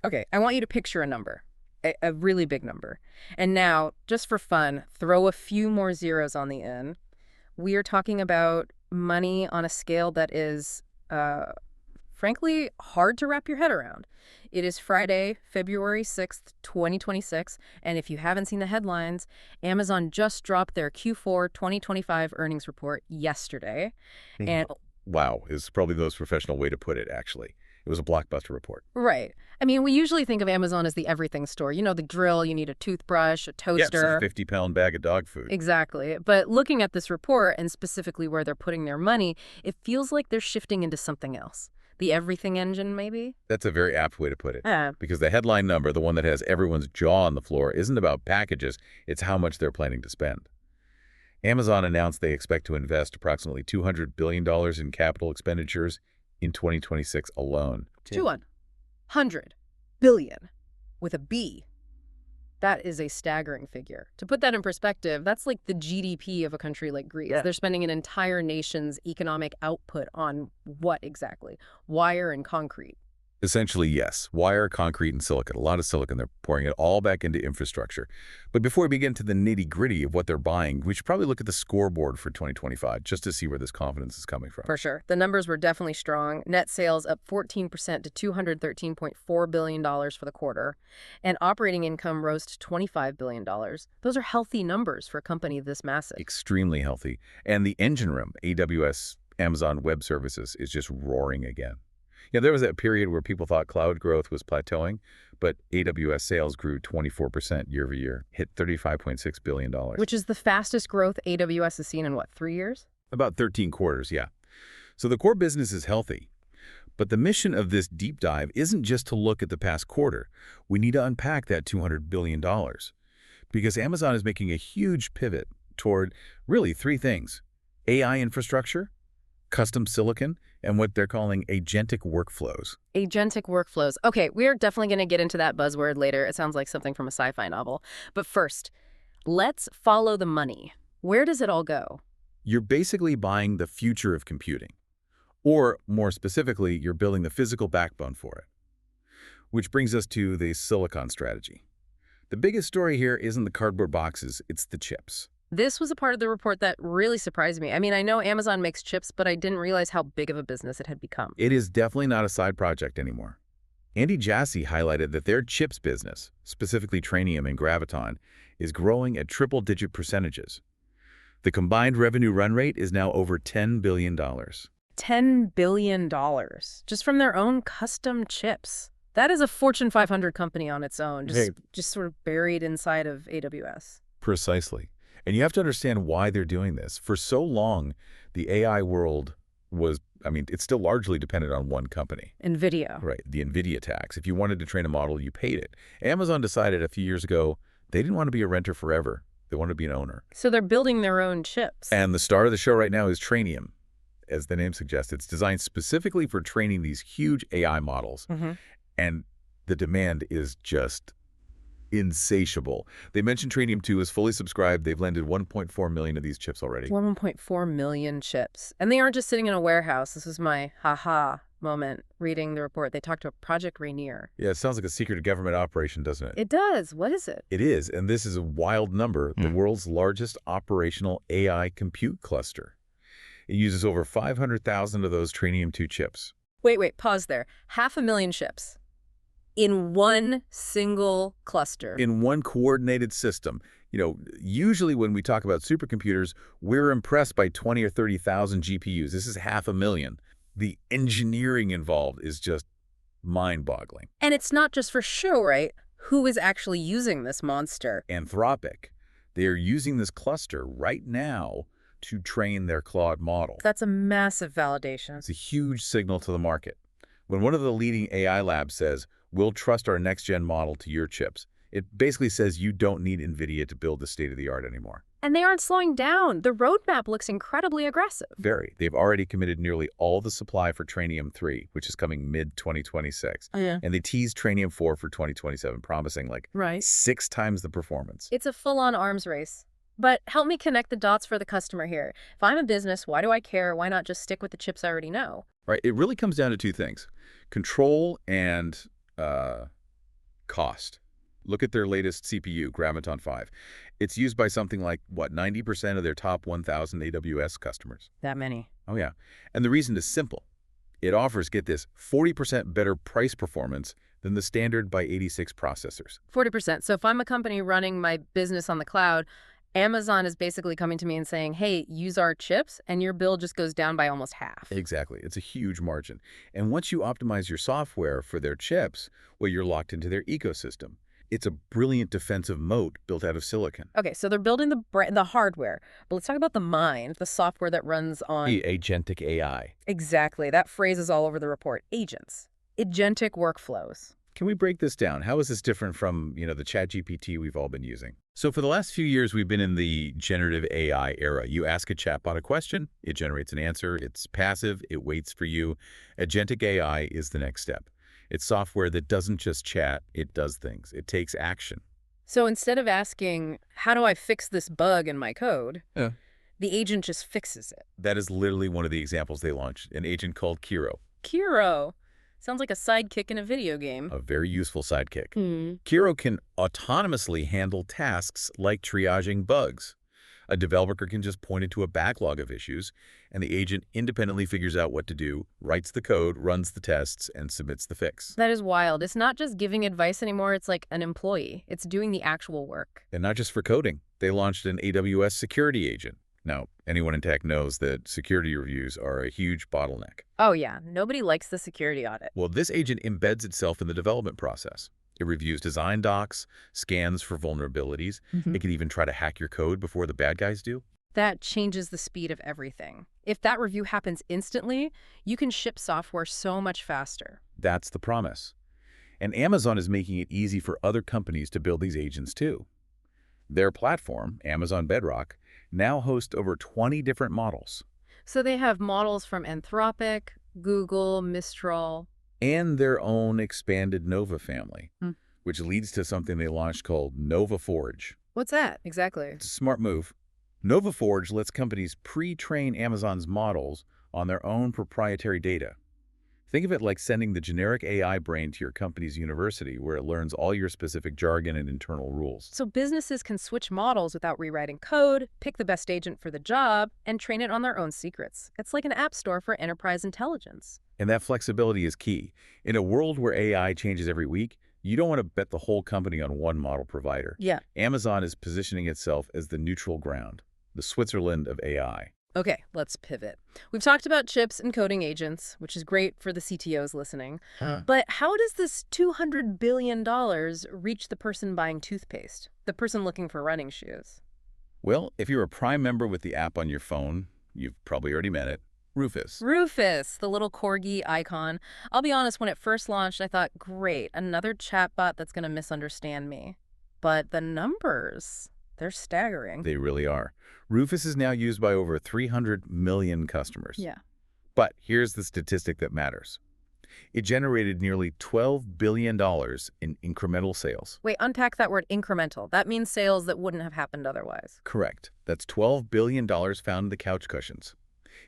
Okay, I want you to picture a number, a really big number. And now, just for fun, throw a few more zeros on the end. We are talking about money on a scale that is, frankly, hard to wrap your head around. It is Friday, February 6th, 2026, and if you haven't seen the headlines, Amazon just dropped their Q4 2025 earnings report yesterday. And Wow, is probably the most professional way to put it, actually. It was a blockbuster report. right. I mean, we usually think of Amazon as the everything store. You know, the drill, you need a toothbrush, a Yeah, it's toaster. a 50-pound bag of dog food. Exactly. But looking at this report and specifically where they're putting their money, it feels like they're shifting into something else. The everything engine, maybe? That's a very apt way to put it. Yeah. Because the headline number, the one that has everyone's jaw on the floor, isn't about packages, it's how much they're planning to spend. Amazon announced they expect to invest approximately $200 billion in capital expenditures in 2026 alone. 200 billion with a B. That is a staggering figure. To put that in perspective, that's like the GDP of a country like Greece. Yeah. They're spending an entire nation's economic output on what exactly? Wire and concrete. Essentially, yes. Wire, concrete, and silicon. A lot of silicon. They're pouring it all back into infrastructure. But before we begin to the nitty-gritty of what they're buying, we should probably look at the scoreboard for 2025 just to see where this confidence is coming from. For sure. The numbers were definitely strong. Net sales up 14% to $213.4 billion for the quarter. And operating income rose to $25 billion. Those are healthy numbers for a company this massive. Extremely healthy. And the engine room, AWS, Amazon Web Services, is just roaring again. Yeah, there was that period where people thought cloud growth was plateauing, but AWS sales grew 24% year over year, hit $35.6 billion. Which is the fastest growth AWS has seen in, what, 3 years? About 13 quarters, yeah. So the core business is healthy. But the mission of this deep dive isn't just to look at the past quarter. We need to unpack that $200 billion. Because Amazon is making a huge pivot toward really 3 things: AI infrastructure, custom silicon, and what they're calling agentic workflows. Agentic workflows. Okay, we're definitely going to get into that buzzword later. It sounds like something from a sci-fi novel. But first, let's follow the money. Where does it all go? You're basically buying the future of computing. Or, more specifically, you're building the physical backbone for it. Which brings us to the silicon strategy. The biggest story here isn't the cardboard boxes, it's the chips. This was a part of the report that really surprised me. I mean, I know Amazon makes chips, but I didn't realize how big of a business it had become. It is definitely not a side project anymore. Andy Jassy highlighted that their chips business, specifically Trainium and Graviton, is growing at triple-digit percentages. The combined revenue run rate is now over $10 billion. $10 billion just from their own custom chips. That is a Fortune 500 company on its own, just sort of buried inside of AWS. Precisely. And you have to understand why they're doing this. For so long, the AI world was, it's still largely dependent on one company. NVIDIA. Right, the NVIDIA tax. If you wanted to train a model, you paid it. Amazon decided a few years ago they didn't want to be a renter forever. They wanted to be an owner. So they're building their own chips. And the star of the show right now is Trainium. As the name suggests, it's designed specifically for training these huge AI models. And the demand is just insatiable. They mentioned Trainium 2 is fully subscribed. They've landed 1.4 million of these chips already. 1.4 million chips. And they aren't just sitting in a warehouse. This was my ha-ha moment reading the report. They talked about Project Rainier. Yeah, it sounds like a secret government operation, doesn't it? It does. What is it? It is, and this is a wild number, the world's largest operational AI compute cluster. It uses over 500,000 of those Trainium 2 chips. Wait, pause there. 500,000 chips. In one single cluster. In one coordinated system. Usually when we talk about supercomputers, we're impressed by 20 or 30,000 GPUs. This is 500,000. The engineering involved is just mind-boggling. And it's not just for show, right? Who is actually using this monster? Anthropic. They are using this cluster right now to train their Claude model. That's a massive validation. It's a huge signal to the market. When one of the leading AI labs says, "We'll trust our next-gen model to your chips," it basically says you don't need NVIDIA to build the state-of-the-art anymore. And they aren't slowing down. The roadmap looks incredibly aggressive. Very. They've already committed nearly all the supply for Trainium 3, which is coming mid-2026. Oh, yeah. And they teased Trainium 4 for 2027, promising 6 times the performance. It's a full-on arms race. But help me connect the dots for the customer here. If I'm a business, why do I care? Why not just stick with the chips I already know? Right. It really comes down to 2 things: control and cost. Look at their latest CPU, Graviton 5. It's used by something like, what, 90% of their top 1,000 AWS customers. That many. Oh, yeah. And the reason is simple. It offers, get this, 40% better price performance than the standard by 86 processors. 40%. So if I'm a company running my business on the cloud, Amazon is basically coming to me and saying, hey, use our chips, and your bill just goes down by almost half. Exactly. It's a huge margin. And once you optimize your software for their chips, well, you're locked into their ecosystem. It's a brilliant defensive moat built out of silicon. Okay, so they're building the hardware, but let's talk about the mind, the software that runs on... Agentic AI. Exactly. That phrase is all over the report. Agents. Agentic workflows. Can we break this down? How is this different from, the ChatGPT we've all been using? So for the last few years, we've been in the generative AI era. You ask a chatbot a question, it generates an answer. It's passive, it waits for you. Agentic AI is the next step. It's software that doesn't just chat, it does things. It takes action. So instead of asking, how do I fix this bug in my code, Yeah. the agent just fixes it. That is literally one of the examples they launched, an agent called Kiro, Kiro. Sounds like a sidekick in a video game. a very useful sidekick. Hmm. Kiro can autonomously handle tasks like triaging bugs. A developer can just point it to a backlog of issues, and the agent independently figures out what to do, writes the code, runs the tests, and submits the fix. That is wild. It's not just giving advice anymore. It's like an employee. It's doing the actual work. And not just for coding. They launched an AWS security agent. Now, anyone in tech knows that security reviews are a huge bottleneck. Oh, yeah. Nobody likes the security audit. Well, this agent embeds itself in the development process. It reviews design docs, scans for vulnerabilities. It can even try to hack your code before the bad guys do. That changes the speed of everything. If that review happens instantly, you can ship software so much faster. That's the promise. And Amazon is making it easy for other companies to build these agents too. Their platform, Amazon Bedrock, now hosts over 20 different models. So they have models from Anthropic, Google, Mistral. And their own expanded Nova family, Hmm. which leads to something they launched called Nova Forge. What's that exactly? It's a smart move. Nova Forge lets companies pre-train Amazon's models on their own proprietary data. Think of it like sending the generic AI brain to your company's university where it learns all your specific jargon and internal rules. So businesses can switch models without rewriting code, pick the best agent for the job, and train it on their own secrets. It's like an app store for enterprise intelligence. And that flexibility is key. In a world where AI changes every week, you don't want to bet the whole company on one model provider. Yeah. Amazon is positioning itself as the neutral ground, the Switzerland of AI. Okay, let's pivot. We've talked about chips and coding agents, which is great for the CTOs listening. But how does this $200 billion reach the person buying toothpaste, the person looking for running shoes? Well, if you're a Prime member with the app on your phone, you've probably already met it, Rufus. Rufus, the little corgi icon. I'll be honest, when it first launched, I thought, great, another chatbot that's going to misunderstand me. But the numbers, they're staggering. They really are. Rufus is now used by over 300 million customers. Yeah. But here's the statistic that matters. It generated nearly $12 billion in incremental sales. Wait, unpack that word incremental. That means sales that wouldn't have happened otherwise. Correct. That's $12 billion found in the couch cushions.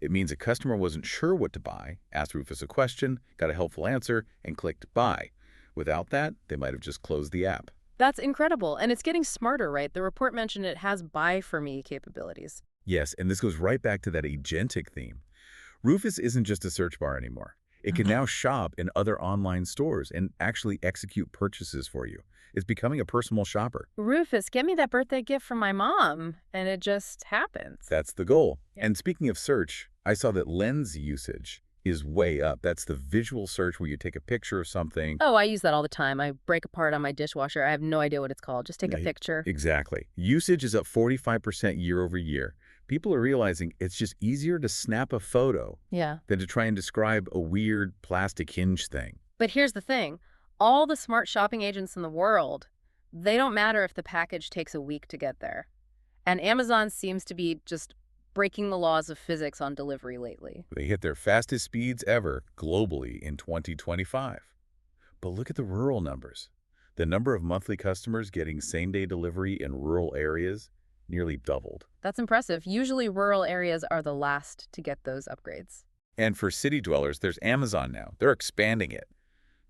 It means a customer wasn't sure what to buy, asked Rufus a question, got a helpful answer, and clicked buy. Without that, they might have just closed the app. That's incredible. And it's getting smarter, right? The report mentioned it has buy for me capabilities. Yes, and this goes right back to that agentic theme. Rufus isn't just a search bar anymore. It can now shop in other online stores and actually execute purchases for you. It's becoming a personal shopper. Rufus, get me that birthday gift from my mom. And it just happens. That's the goal. Yeah. And speaking of search, I saw that lens usage is way up. That's the visual search where you take a picture of something. Oh, I use that all the time. I break apart on my dishwasher. I have no idea what it's called. Just take a Yeah, picture. Exactly. Usage is up 45% year over year. People are realizing it's just easier to snap a photo Yeah. than to try and describe a weird plastic hinge thing. But here's the thing. All the smart shopping agents in the world, they don't matter if the package takes a week to get there. And Amazon seems to be just breaking the laws of physics on delivery lately. They hit their fastest speeds ever globally in 2025. But look at the rural numbers. The number of monthly customers getting same-day delivery in rural areas nearly doubled. That's impressive. Usually rural areas are the last to get those upgrades. And for city dwellers, there's Amazon now. They're expanding it.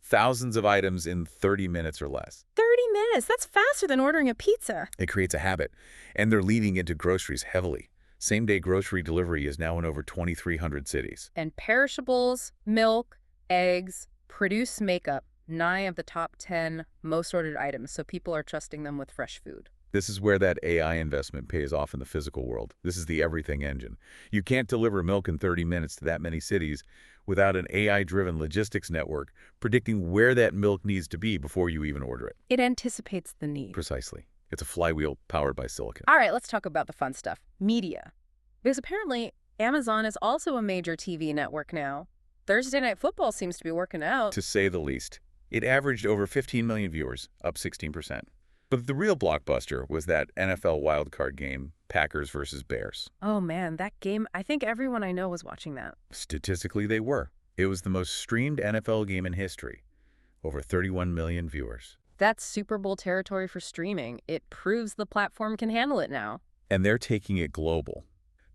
Thousands of items in 30 minutes or less. 30 minutes. That's faster than ordering a pizza. It creates a habit, and they're leading into groceries heavily. Same-day grocery delivery is now in over 2,300 cities. And perishables, milk, eggs, produce make up 9 of the top 10 most ordered items, so people are trusting them with fresh food. This is where that AI investment pays off in the physical world. This is the everything engine. You can't deliver milk in 30 minutes to that many cities without an AI-driven logistics network predicting where that milk needs to be before you even order it. It anticipates the need. Precisely. It's a flywheel powered by silicon. All right, let's talk about the fun stuff. Media. Because apparently, Amazon is also a major TV network now. Thursday Night Football seems to be working out. To say the least. It averaged over 15 million viewers, up 16%. But the real blockbuster was that NFL wildcard game, Packers versus Bears. Oh man, that game, I think everyone I know was watching that. Statistically, they were. It was the most streamed NFL game in history. Over 31 million viewers. That's Super Bowl territory for streaming. It proves the platform can handle it now. And they're taking it global.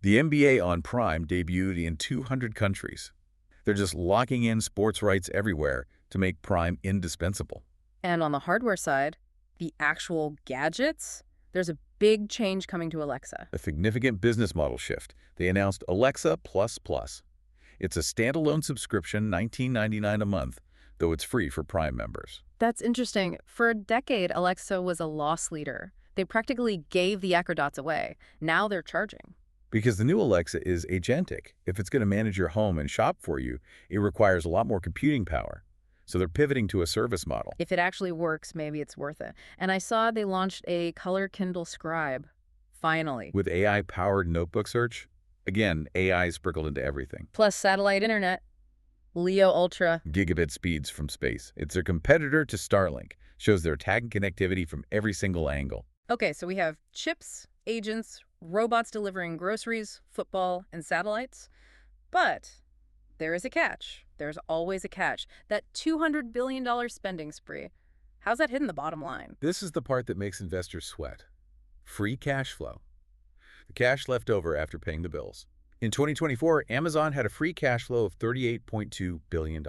The NBA on Prime debuted in 200 countries. They're just locking in sports rights everywhere to make Prime indispensable. And on the hardware side, the actual gadgets, there's a big change coming to Alexa. A significant business model shift. They announced Alexa Plus Plus. It's a standalone subscription, $19.99 a month, though it's free for Prime members. That's interesting. For a decade, Alexa was a loss leader. They practically gave the Acrodots away. Now they're charging. Because the new Alexa is agentic. If it's going to manage your home and shop for you, it requires a lot more computing power. So they're pivoting to a service model. If it actually works, maybe it's worth it. And I saw they launched a color Kindle Scribe. Finally. With AI-powered notebook search, again, AI sprinkled into everything. Plus satellite internet. Leo Ultra. Gigabit speeds from space. It's a competitor to Starlink. Shows they're tagging connectivity from every single angle. Okay, so we have chips, agents, robots delivering groceries, football, and satellites. But there is a catch. There's always a catch. That $200 billion spending spree. How's that hitting the bottom line? This is the part that makes investors sweat. Free cash flow. The cash left over after paying the bills. In 2024, Amazon had a free cash flow of $38.2 billion,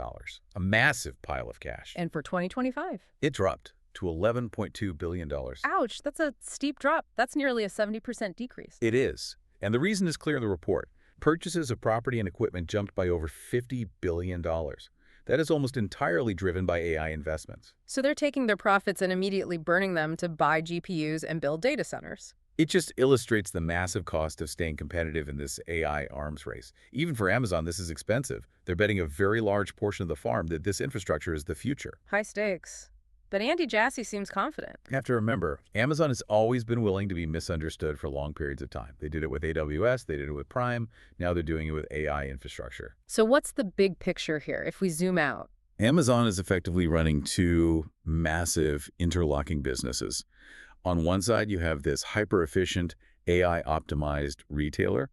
a massive pile of cash. And for 2025? It dropped to $11.2 billion. Ouch, that's a steep drop. That's nearly a 70% decrease. It is. And the reason is clear in the report. Purchases of property and equipment jumped by over $50 billion. That is almost entirely driven by AI investments. So they're taking their profits and immediately burning them to buy GPUs and build data centers. It just illustrates the massive cost of staying competitive in this AI arms race. Even for Amazon, this is expensive. They're betting a very large portion of the farm that this infrastructure is the future. High stakes. But Andy Jassy seems confident. You have to remember, Amazon has always been willing to be misunderstood for long periods of time. They did it with AWS, they did it with Prime, now they're doing it with AI infrastructure. So what's the big picture here if we zoom out? Amazon is effectively running two massive interlocking businesses. On one side, you have this hyper-efficient, AI-optimized retailer,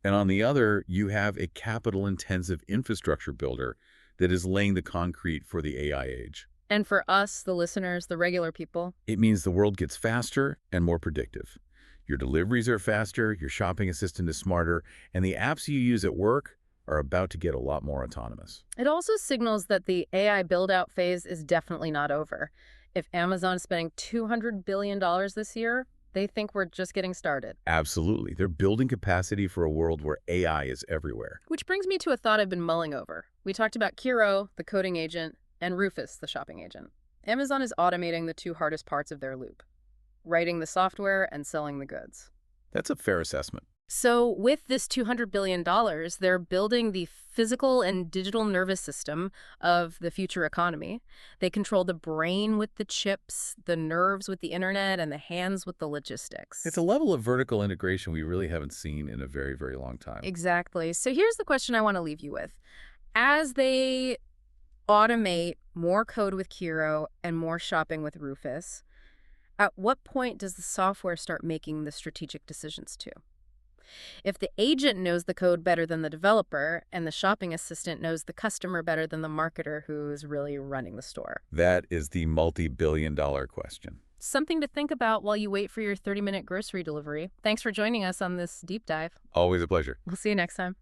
and on the other, you have a capital-intensive infrastructure builder that is laying the concrete for the AI age. And for us, the listeners, the regular people? It means the world gets faster and more predictive. Your deliveries are faster, your shopping assistant is smarter, and the apps you use at work are about to get a lot more autonomous. It also signals that the AI build-out phase is definitely not over. If Amazon is spending $200 billion this year, they think we're just getting started. Absolutely. They're building capacity for a world where AI is everywhere. Which brings me to a thought I've been mulling over. We talked about Kiro, the coding agent, and Rufus, the shopping agent. Amazon is automating the two hardest parts of their loop, writing the software and selling the goods. That's a fair assessment. So with this $200 billion, they're building the physical and digital nervous system of the future economy. They control the brain with the chips, the nerves with the internet, and the hands with the logistics. It's a level of vertical integration we really haven't seen in a very, very long time. Exactly. So here's the question I want to leave you with. As they automate more code with Kiro and more shopping with Rufus, at what point does the software start making the strategic decisions too? If the agent knows the code better than the developer and the shopping assistant knows the customer better than the marketer who's really running the store. That is the multi-billion-dollar question. Something to think about while you wait for your 30-minute grocery delivery. Thanks for joining us on this deep dive. Always a pleasure. We'll see you next time.